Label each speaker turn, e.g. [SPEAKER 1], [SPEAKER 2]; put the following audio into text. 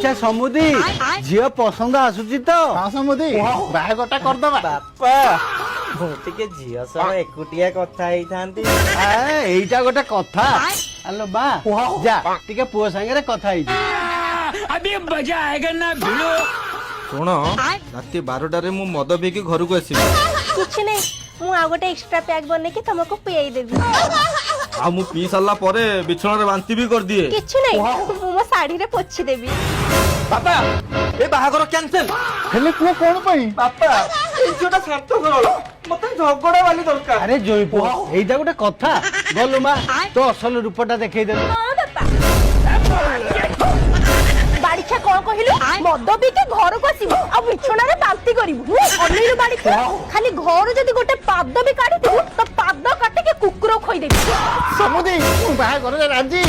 [SPEAKER 1] আচ্ছা সমুদি ঝিও পছন্দ আসুচি তো?
[SPEAKER 2] ହଁ ସମୁଦି ବାହାଘରଟା କରିଦବା।
[SPEAKER 3] ବାପା ମୁଁ ଟିକେ ଝିଅ ସହ ଏକୁଟିଆ କଥା ହେଇଥାନ୍ତି।
[SPEAKER 1] এইটা গোটে কথা। আলো মা যা টিকে পুଅ সাଙ୍ଗরে কথা ହେଇজি।
[SPEAKER 4] ଶୁଣ ରାତି 12ଟାରେ ମୁଁ ମଦ ପିଇକି ଘରକୁ ଆସିବି।
[SPEAKER 5] କିଛି ନାହିଁ, ମୁଁ ଆଉ ଗୋଟେ ଏକ୍ସଟ୍ରା ପ୍ୟାକ୍ ବନେଇକି ତମକୁ ପିଆଇ ଦେବି।
[SPEAKER 4] ଆଉ ମୁଁ ପିଇ ସାରିଲା ପରେ ବିଛଣାରେ ବାନ୍ତି ବି କରିଦିଏ।
[SPEAKER 5] କିଛି ନାହିଁ, ମୁଁ ମୋ ଶାଢୀରେ ପୋଛି ଦେବି।
[SPEAKER 4] ବାପା ଏ ବାହାଘର କ୍ୟାନ୍ସେଲ।
[SPEAKER 2] ହେଲେ ପୁଅ କଣ ପାଇଁ?
[SPEAKER 4] ବାପା এই ଝିଅଟା ଶାନ୍ତ ସରଳ, ମତେ ଝଗଡା ବାଲି ଦରକାର।
[SPEAKER 1] আরে জয় পুଅ এইটা গোটে কথা। গলু মা তো অসল রূপটা দেখাই দেবি।
[SPEAKER 5] ହଁ ବାପା। ବାଡ଼ିଛା କଣ କହିଲୁ? ମଦ ପିଇକି ଘରକୁ ଆସିବୁ ଆଉ ବିଛଣାରେ ବାନ୍ତି କରିବୁ। ଅନେଇଲୁ ବାଡ଼ିଛା, ଖାଲି ଘରୁ ଯଦି ଗୋଟେ ପାଦ ବି କାଢିଥିବୁ ତ ପାଦ କାଟିକି କୁକୁର ଖୋଇଦେବି।
[SPEAKER 2] ସମୁଦି ମୁଁ ବାହାଘରରେ ରାଜି।